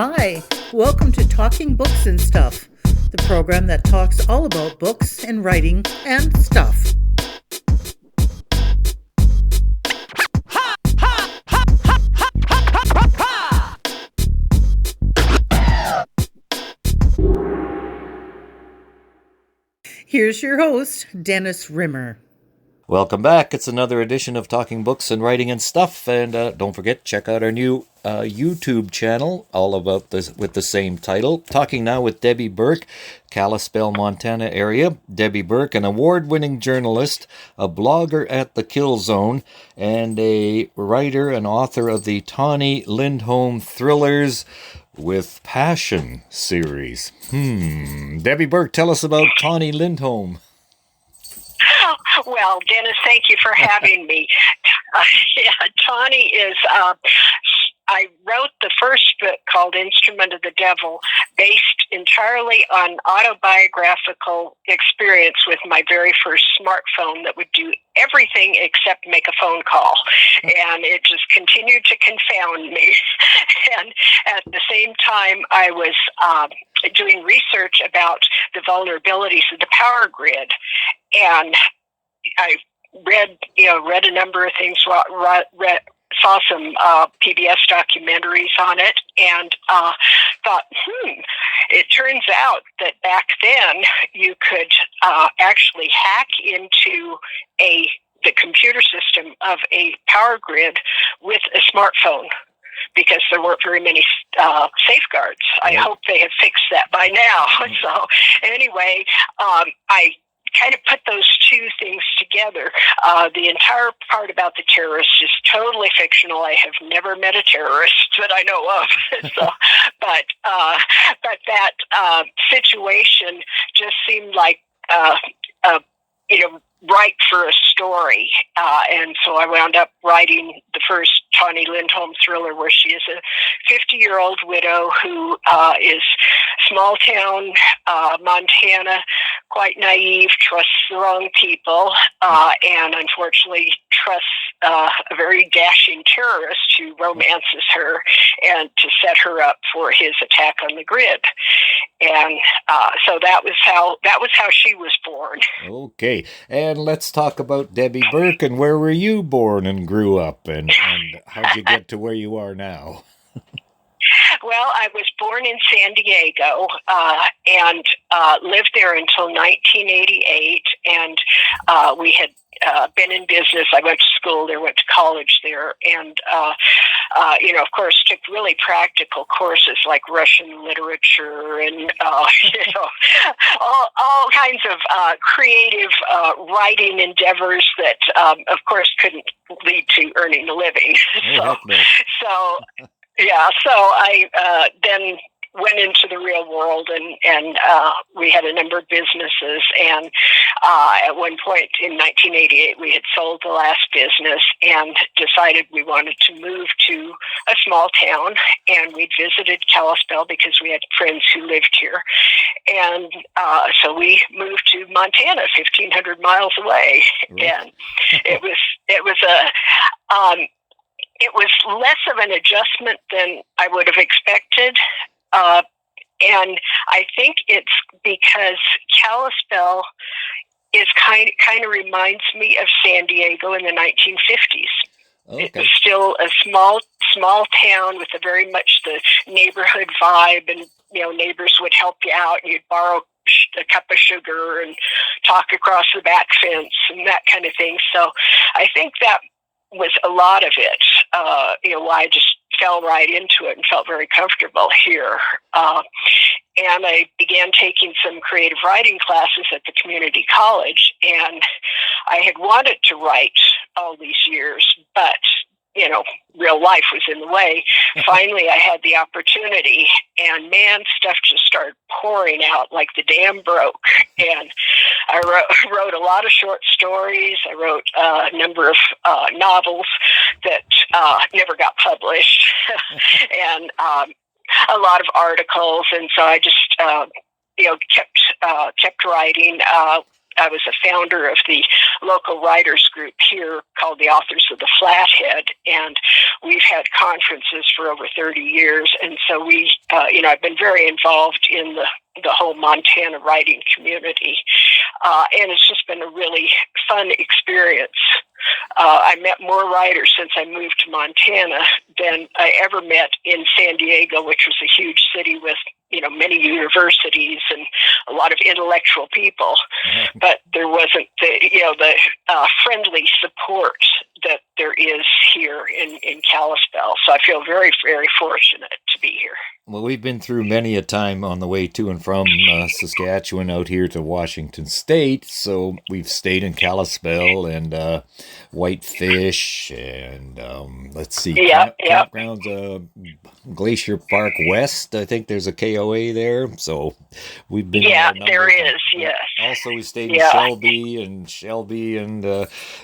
Hi, welcome to Talking Books and Stuff, the program that talks all about books and writing and stuff. Here's your host, Dennis Rimmer. Welcome back. It's another edition of Talking Books and Writing and Stuff. And don't forget, check out our new YouTube channel, all about this with the same title. Talking now with Debbie Burke, Kalispell, Montana area. Debbie Burke, an award-winning journalist, a blogger at the Kill Zone, and a writer and author of the Tawny Lindholm Thrillers with Passion series. Debbie Burke, tell us about Tawny Lindholm. Well, Dennis, thank you for having me. Tawny is, I wrote the first book called Instrument of the Devil, based entirely on autobiographical experience with my very first smartphone that would do everything except make a phone call. And it just continued to confound me. And at the same time, I was doing research about the vulnerabilities of the power grid. And I read a number of things, saw some PBS documentaries on it, and thought, it turns out that back then you could actually hack into the computer system of a power grid with a smartphone, because there weren't very many safeguards. I hope they have fixed that by now. So anyway, I kind of put those two things together. The entire part about the terrorists is totally fictional. I have never met a terrorist that I know of. But that situation just seemed like right for a story. And so I wound up writing the first Tawny Lindholm thriller, where she is a 50-year-old widow who is small town Montana, quite naive, trusts the wrong people, and unfortunately trusts a very dashing terrorist who romances her and to set her up for his attack on the grid. And so that was how she was born. Okay, and let's talk about Debbie Burke. And where were you born and grew up, and how'd you get to where you are now? Well, I was born in San Diego and lived there until 1988, and we had been in business. I went to school there, went to college there, and of course, took really practical courses like Russian literature and all kinds of creative writing endeavors that, of course, couldn't lead to earning a living. So I then went into the real world, and we had a number of businesses. And at one point in 1988, we had sold the last business and decided we wanted to move to a small town. And we visited Kalispell because we had friends who lived here. And so we moved to Montana, 1,500 miles away. Right. And it was less of an adjustment than I would have expected. And I think it's because Kalispell is kind of reminds me of San Diego in the 1950s. Okay. It was still a small town with very much the neighborhood vibe, and neighbors would help you out, and you'd borrow a cup of sugar and talk across the back fence and that kind of thing. So I think that was a lot of it, why I just fell right into it and felt very comfortable here. And I began taking some creative writing classes at the community college, and I had wanted to write all these years, but real life was in the way. Finally, I had the opportunity, and man, stuff just started pouring out like the dam broke. And I wrote a lot of short stories. I wrote a number of novels that never got published, and a lot of articles. And so I just, kept writing. I was a founder of the local writers group here called the Authors of the Flathead, and we've had conferences for over 30 years. And so I've been very involved in the whole Montana writing community. And it's just been a really fun experience. I met more writers since I moved to Montana than I ever met in San Diego, which was a huge city with, many universities and a lot of intellectual people. But there wasn't the friendly support that there is here in Kalispell. So I feel very, very fortunate to be here. Well, we've been through many a time on the way to and from Saskatchewan out here to Washington State. So we've stayed in Kalispell and Whitefish and campgrounds, Glacier Park West. I think there's a KOA there. So we've been there is. Yes. Also, we stayed in Shelby and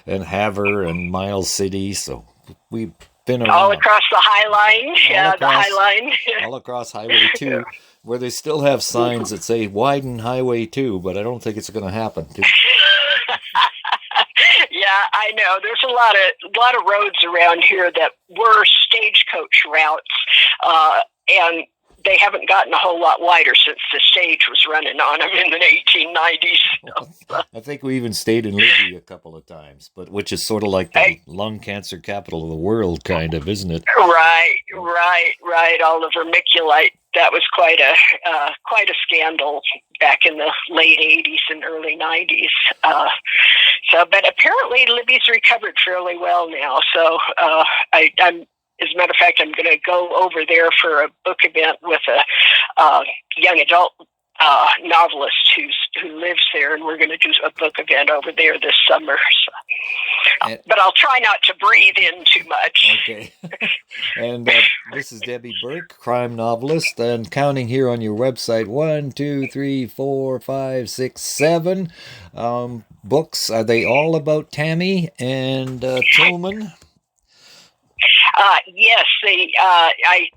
Havre and Miles City. So we've been around. All across the High Line. The High Line. All across Highway 2, where they still have signs that say widen Highway 2, but I don't think it's going to happen. Yeah, I know. There's a lot of roads around here that were stagecoach routes, and they haven't gotten a whole lot wider since the stage was running on them in the 1890s. I think we even stayed in Libby a couple of times, but which is sort of like the lung cancer capital of the world, kind of, isn't it? Right. All the vermiculite. That was quite a scandal back in the late 80s and early 90s. But apparently Libby's recovered fairly well now. So I'm. As a matter of fact, I'm going to go over there for a book event with a young adult novelist who lives there, and we're going to do a book event over there this summer. So. But I'll try not to breathe in too much. Okay. And this is Debbie Burke, crime novelist, and counting here on your website, 1, 2, 3, 4, 5, 6, 7 books. Are they all about Tammy and Tillman? Yes, I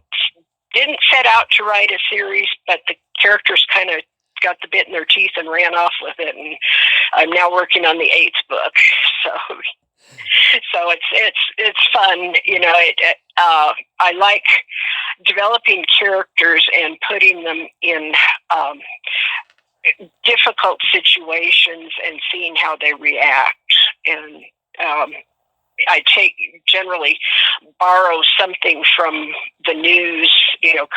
didn't set out to write a series, but the characters kind of got the bit in their teeth and ran off with it, and I'm now working on the 8th book. So it's fun, I like developing characters and putting them in difficult situations and seeing how they react, and I generally borrow something from the news,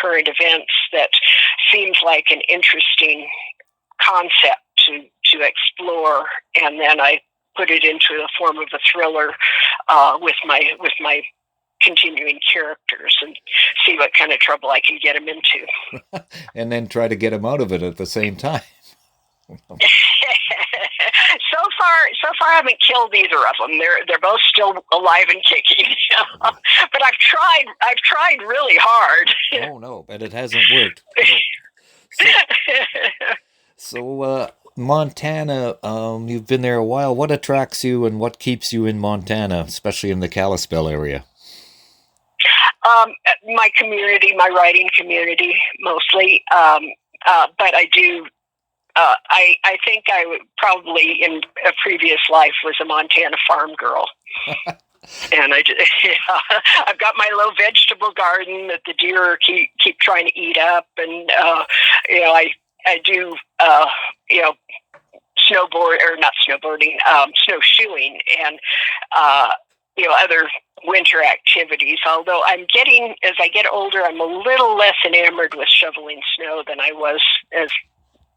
current events that seems like an interesting concept to explore, and then I put it into the form of a thriller with my continuing characters and see what kind of trouble I can get them into. And then try to get them out of it at the same time. So far, I haven't killed either of them. They're both still alive and kicking. But I've tried really hard. Oh no, but it hasn't worked. So Montana, you've been there a while. What attracts you and what keeps you in Montana, especially in the Kalispell area? My community, my writing community, mostly. But I do. I think I would probably in a previous life was a Montana farm girl. And I've got my low vegetable garden that the deer keep trying to eat up, and I do snowshoeing and other winter activities. Although as I get older, I'm a little less enamored with shoveling snow than I was as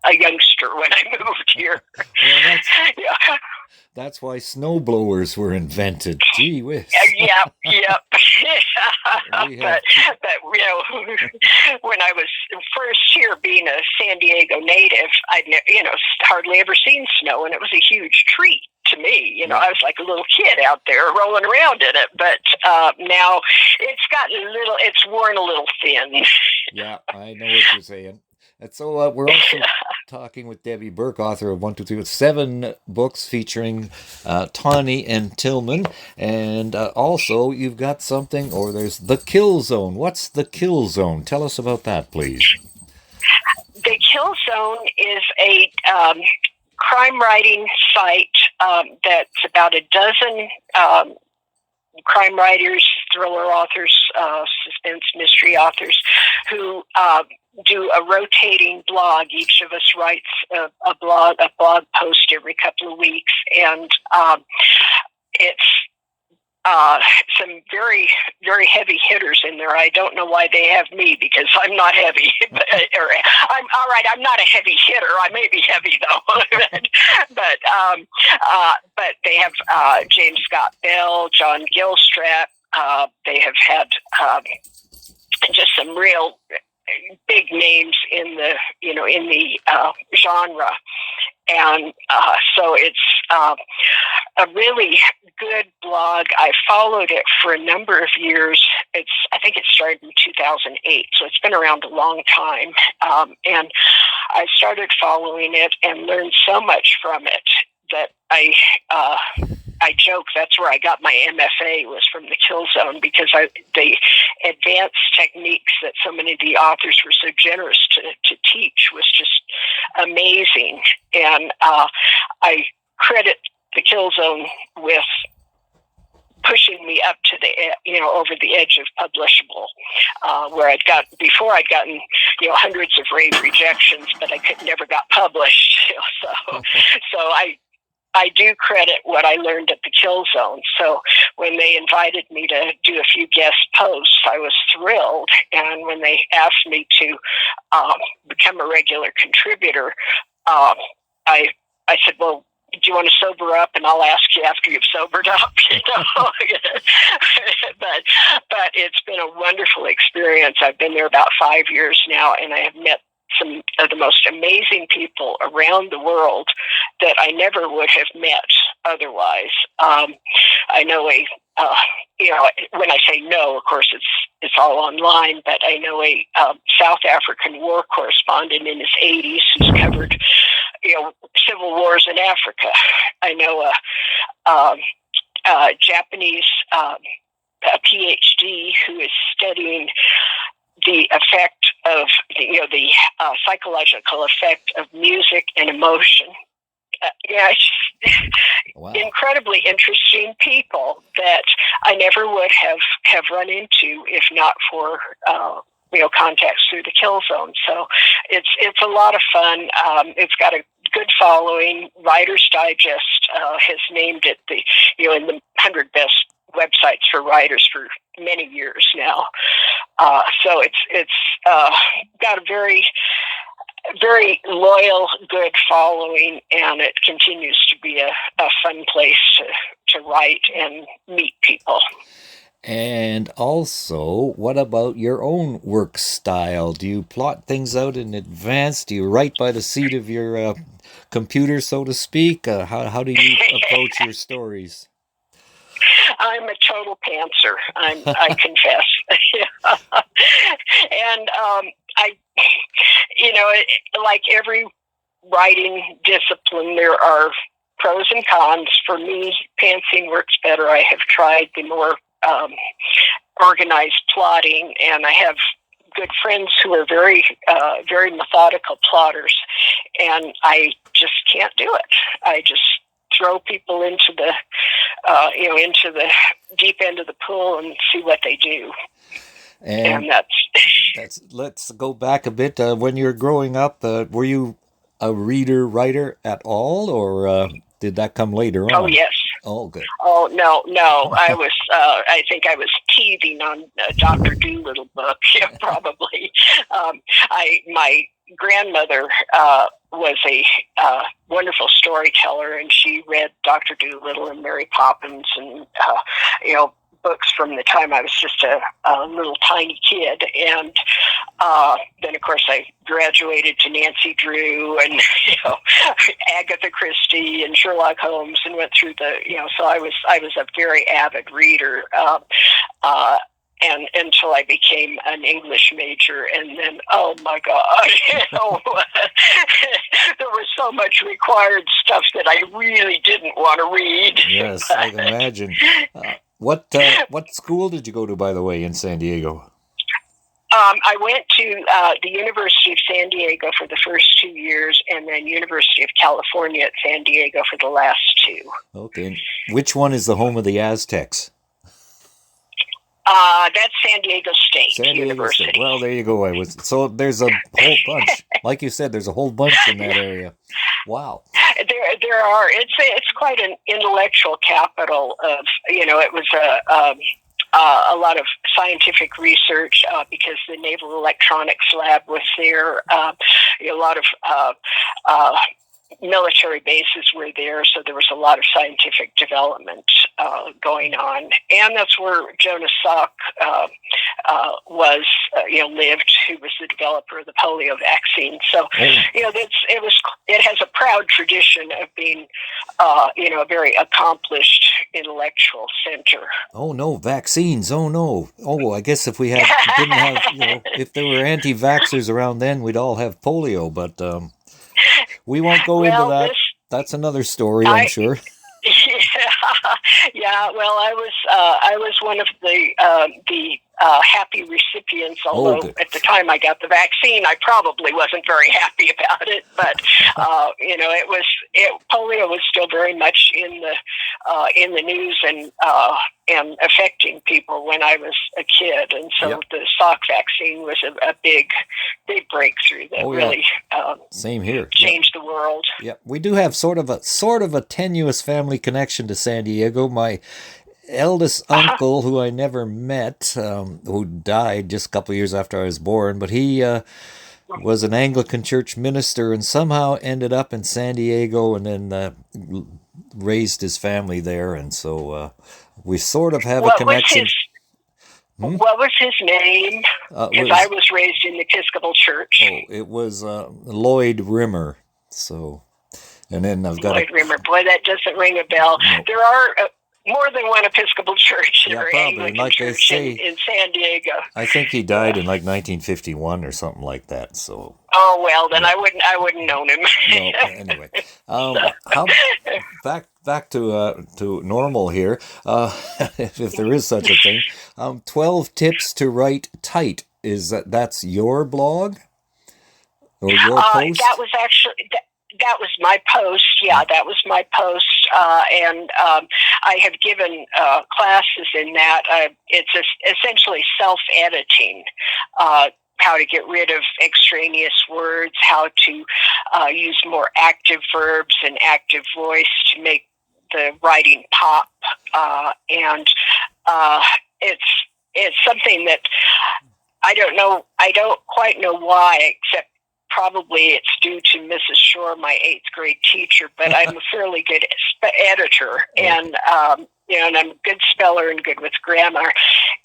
a youngster when I moved here. Well, that's why snow blowers were invented. Gee whiz. Yep. But when I was first here, being a San Diego native, I'd hardly ever seen snow, and it was a huge treat to me. I was like a little kid out there rolling around in it. But now it's worn a little thin. Yeah, I know what you're saying. And so we're also talking with Debbie Burke, author of 1, 2, 3, 7 books featuring Tawny and Tillman. And also you've got something, or there's The Kill Zone. What's The Kill Zone? Tell us about that, please. The Kill Zone is a crime writing site that's about a dozen crime writers, thriller authors, suspense mystery authors who do a rotating blog. Each of us writes a blog post every couple of weeks, and it's some very, very heavy hitters in there. I don't know why they have me, because I'm not heavy. I'm all right. I'm not a heavy hitter. I may be heavy though. but they have James Scott Bell, John Gilstrap. They have had just some real big names in the genre. And so it's a really good blog. I followed it for a number of years. I think it started in 2008, so it's been around a long time. And I started following it and learned so much from it that I joke that's where I got my MFA, was from the Kill Zone, because the advanced techniques that so many of the authors were so generous to teach was just amazing. And I credit the Kill Zone with pushing me up to the over the edge of publishable, where I'd gotten hundreds of rave rejections, but I never got published. So I do credit what I learned at the Kill Zone. So when they invited me to do a few guest posts, I was thrilled. And when they asked me to become a regular contributor, I said, well, do you want to sober up? And I'll ask you after you've sobered up, But it's been a wonderful experience. I've been there about 5 years now, and I have met some of the most amazing people around the world that I never would have met otherwise. I know when I say no, of course it's all online, but I know a South African war correspondent in his 80s who's covered civil wars in Africa. I know a Japanese a PhD who is studying the effect of the psychological effect of music and emotion. Wow. Incredibly interesting people that I never would have run into if not for contacts through the Kill Zone. So it's a lot of fun. It's got a good following. Writer's Digest has named it in the 100 best websites for writers for many years now. So it's got a very, very loyal, good following, and it continues to be a fun place to write and meet people. And also, what about your own work style? Do you plot things out in advance? Do you write by the seat of your computer, so to speak? How do you approach your stories? I'm a total pantser. I confess. And like every writing discipline, there are pros and cons. For me, pantsing works better. I have tried the more organized plotting, and I have good friends who are very, very methodical plotters, and I just can't do it. I just throw people into the deep end of the pool and see what they do. And that's let's go back a bit. When you were growing up, were you a reader-writer at all, or did that come later on? Oh, yes. Oh, good. Oh, no. I was, I think I was teething on a Dr. Dolittle book, probably. My grandmother was a wonderful storyteller, and she read Dr. Dolittle and Mary Poppins and, books from the time I was just a little tiny kid. And then, of course, I graduated to Nancy Drew and, Agatha Christie and Sherlock Holmes, and went through so I was a very avid reader. And until I became an English major, and then, oh my God, there was so much required stuff that I really didn't want to read. Yes, I can imagine. What school did you go to, by the way, in San Diego? I went to the University of San Diego for the first 2 years, and then University of California at San Diego for the last 2. Okay. Which one is the home of the Aztecs? That's San Diego State University. State. Well, there you go. So there's a whole bunch. Like you said, there's a whole bunch in that area. Wow. There are. It's quite an intellectual capital of. It was a lot of scientific research because the Naval Electronics Lab was there. A lot of military bases were there, so there was a lot of scientific development going on, and that's where Jonas Salk lived, who was the developer of the polio vaccine. So, it has a proud tradition of being, a very accomplished intellectual center. Oh no, vaccines! Oh no! Oh, I guess if we didn't have, if there were anti-vaxxers around then, we'd all have polio, but. We won't go into that. That's another story, I'm sure. Yeah. Well, I was one of the happy recipients. Although at the time I got the vaccine, I probably wasn't very happy about it. But polio was still very much in the news and affecting people when I was a kid, and so the Salk vaccine was a big breakthrough that really same here changed the world. Yeah, we do have sort of a tenuous family connection to San Diego. My eldest uncle, who I never met, who died just a couple of years after I was born, but he was an Anglican church minister and somehow ended up in San Diego and then raised his family there, and so we sort of have a connection. What was his name? Because I was raised in the Episcopal Church. Oh, it was Lloyd Rimmer. So, and then I've got Lloyd Rimmer. Boy, that doesn't ring a bell. No. There are more than one Episcopal church or Anglican like church in San Diego. I think he died in like 1951 or something like that. So. Oh well, then I wouldn't known him. No, anyway, back to normal here, if there is such a thing. 12 tips to write tight. That's your blog or your post? That was my post. Yeah, that was my post. And I have given classes in that. It's essentially self-editing, how to get rid of extraneous words, how to use more active verbs and active voice to make the writing pop. And it's something that I don't quite know why, except probably it's due to Mrs. Shore, my 8th grade teacher, but I'm a fairly good editor, and and I'm a good speller and good with grammar.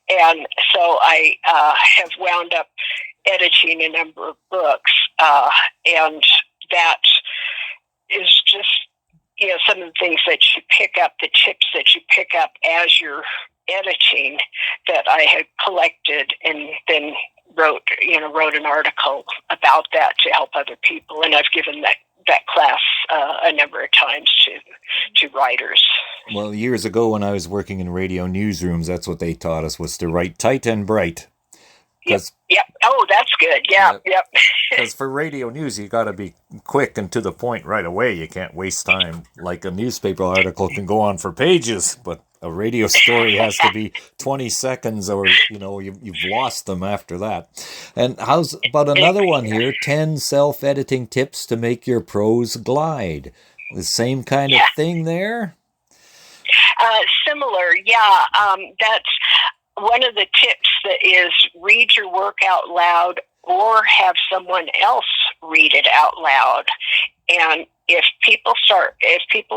And so I have wound up editing a number of books, and that is just, some of the things that you pick up, the tips that you pick up as you're editing that I had collected and then wrote an article about that to help other people, and I've given that class a number of times to writers. Well, years ago when I was working in radio newsrooms, that's what they taught us, was to write tight and bright. Yep. Oh, that's good. Yep. Because for radio news, you got to be quick and to the point right away. You can't waste time. Like a newspaper article can go on for pages, but a radio story has to be 20 seconds or, you've lost them after that. And how's about another one here? 10 self-editing tips to make your prose glide. The same kind of thing there? Similar, yeah. That's one of the tips that is read your work out loud or have someone else read it out loud. And if people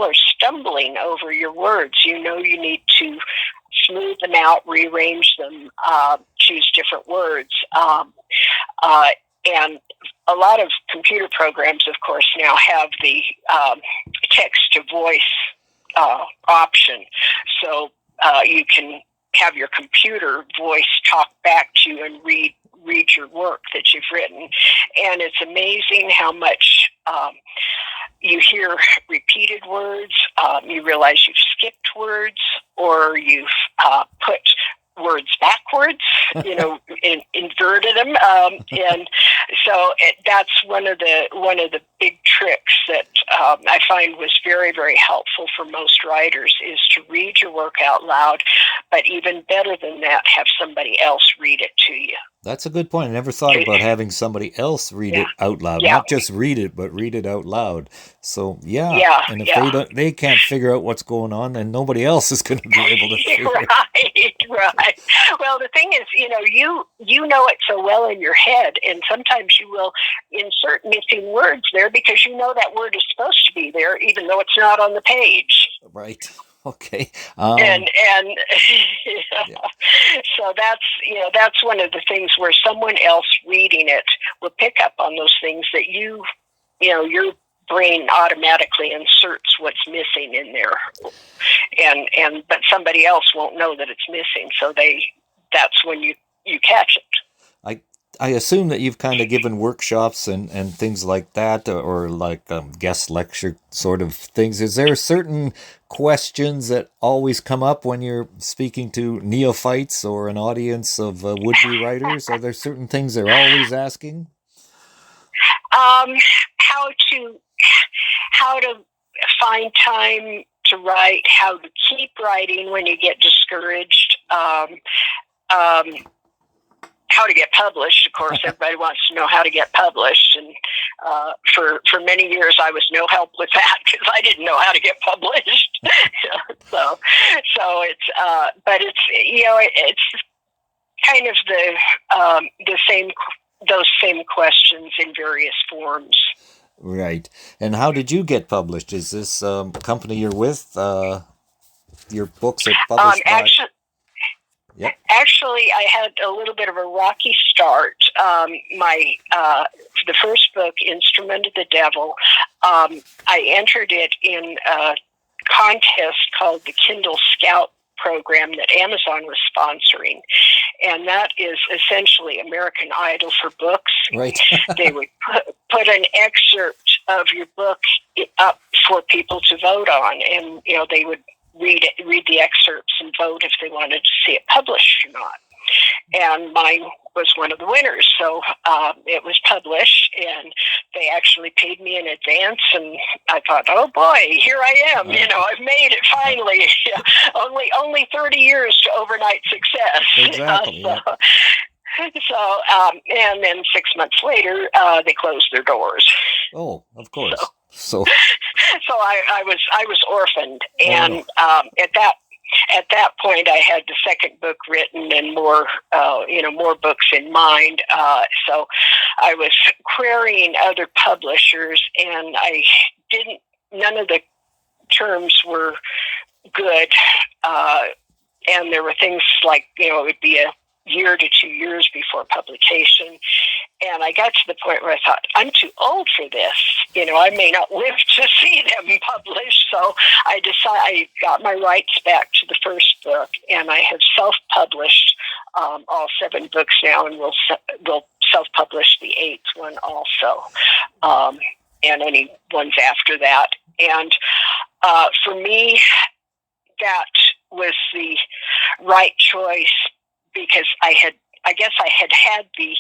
are stumbling over your words, you need to smooth them out, rearrange them, choose different words. And a lot of computer programs, of course, now have the text-to-voice option. So you can have your computer voice talk back to you and read your work that you've written. And it's amazing how much you hear repeated words, you realize you've skipped words, or you've put words backwards, inverted them, and so that's one of the big tricks that I find was very, very helpful for most writers, is to read your work out loud, but even better than that, have somebody else read it to you. That's a good point. I never thought about having somebody else read it out loud. Yeah. Not just read it, but read it out loud. So, Yeah. And if they can't figure out what's going on, then nobody else is going to be able to figure it out. Right. Well, the thing is, you know it so well in your head, and sometimes you will insert missing words there because you know that word is supposed to be there, even though it's not on the page. Right. Okay. And so that's one of the things where someone else reading it will pick up on those things that your brain automatically inserts what's missing in there, but somebody else won't know that it's missing, so that's when you catch it. I assume that you've kind of given workshops and things like that, or like guest lecture sort of things. Is there certain questions that always come up when you're speaking to neophytes or an audience of would-be writers? Are there certain things they're always asking? How to find time to write, how to keep writing when you get discouraged, how to get published. Of course, everybody wants to know how to get published, and for many years I was no help with that because I didn't know how to get published. so it's but it's kind of the same, those same questions in various forms. Right. And how did you get published? Is this company you're with? Your books are published by... Yep. Actually, I had a little bit of a rocky start. The first book, Instrument of the Devil, I entered it in a contest called the Kindle Scout program that Amazon was sponsoring, and that is essentially American Idol for books. Right. They would put an excerpt of your book up for people to vote on, and they would read the excerpts and vote if they wanted to see it published or not. And mine was one of the winners, so it was published, and they actually paid me in advance. And I thought, oh boy, here I am! I've made it finally. only 30 years to overnight success. Exactly. So, and then 6 months later, they closed their doors. Oh, of course. So I was orphaned, and at that point, I had the second book written and more books in mind. So I was querying other publishers, and none of the terms were good, and there were things like it would be a year to 2 years before publication. And I got to the point where I thought, I'm too old for this. I may not live to see them published. So I got my rights back to the first book, and I have self-published all 7 books now, and we'll self-publish the 8th one also, and any ones after that. And for me, that was the right choice, because I guess I had the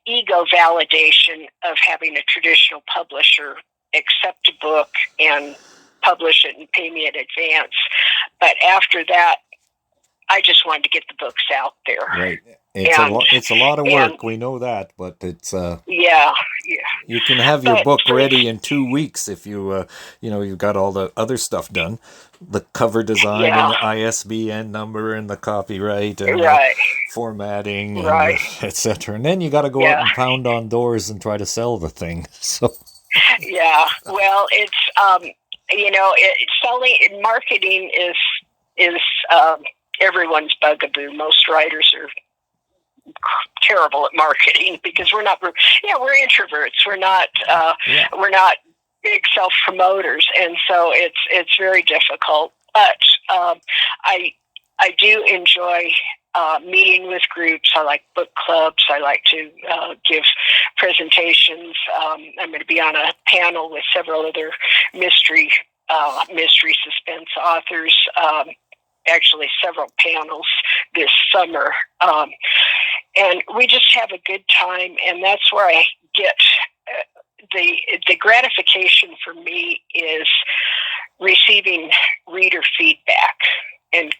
ego validation of having a traditional publisher accept a book and publish it and pay me in advance. But after that, I just wanted to get the books out there. Right. It's a lot of work. We know that, but it's yeah. You can have your book ready in 2 weeks if you've got all the other stuff done, the cover design and the ISBN number and the copyright and the formatting, and etc. And then you got to go out and pound on doors and try to sell the thing. So yeah, well, it's selling, marketing is everyone's bugaboo. Most writers are terrible at marketing because we're introverts. We're not big self-promoters, and so it's very difficult. But I do enjoy meeting with groups. I like book clubs. I like to give presentations. I'm going to be on a panel with several other mystery suspense authors. Actually, several panels this summer. And we just have a good time, and that's where I get the gratification for me is receiving reader feedback and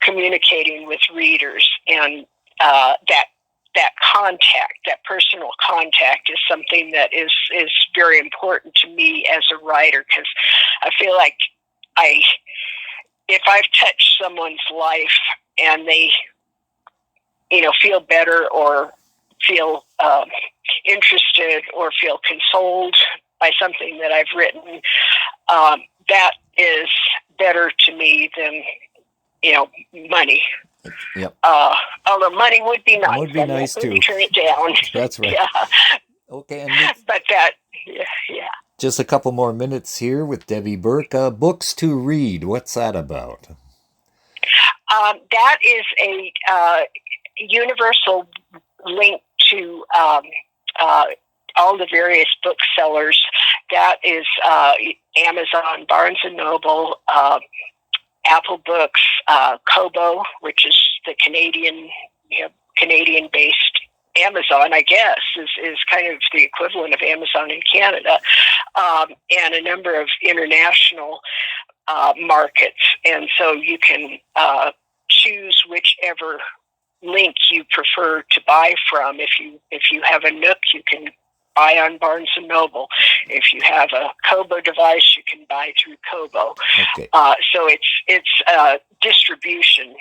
communicating with readers, and that contact, that personal contact, is something that is very important to me as a writer, because I feel like if I've touched someone's life and they, feel better or feel interested or feel consoled by something that I've written, that is better to me than, money. Yep. Although money would be nice. Would be nice too. Turn it down. That's right. Yeah. Okay. But that, yeah. Just a couple more minutes here with Debbie Burke. Books to read. What's that about? That is a universal link to all the various booksellers. That is Amazon, Barnes and Noble, Apple Books, Kobo, which is the Canadian-based Amazon, I guess, is kind of the equivalent of Amazon in Canada, and a number of international markets. And so you can choose whichever link you prefer to buy from. If you have a Nook, you can buy on Barnes and Noble. If you have a Kobo device, you can buy through Kobo. Okay. So it's distribution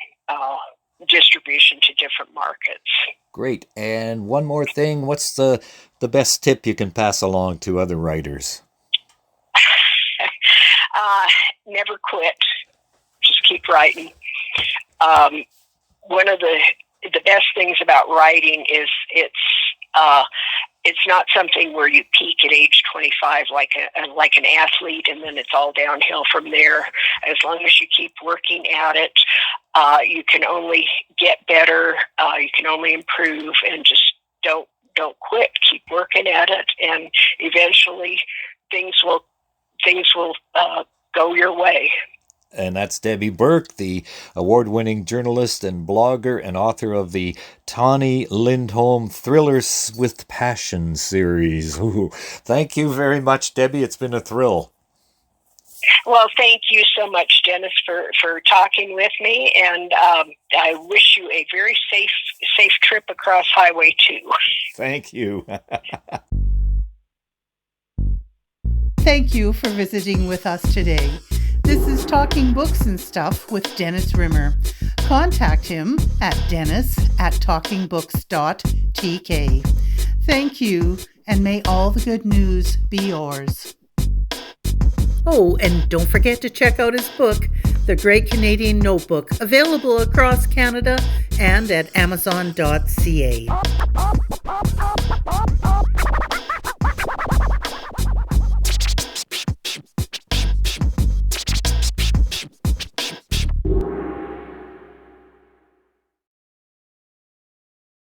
to different markets. Great. And one more thing, what's the best tip you can pass along to other writers? Never quit. Just keep writing. One of the best things about writing is it's not something where you peak at age 25 like an athlete, and then it's all downhill from there. As long as you keep working at it, you can only get better. You can only improve, and just don't quit. Keep working at it, and eventually things will go your way. And that's Debbie Burke, the award-winning journalist and blogger and author of the Tawny Lindholm Thrillers with Passion series. Ooh. Thank you very much, Debbie. It's been a thrill. Well, thank you so much, Dennis, for talking with me, and I wish you a very safe trip across Highway 2. Thank you. Thank you for visiting with us today. This is Talking Books and Stuff with Dennis Rimmer. Contact him at dennis@talkingbooks.tk. Thank you, and may all the good news be yours. Oh, and don't forget to check out his book, The Great Canadian Notebook, available across Canada and at amazon.ca.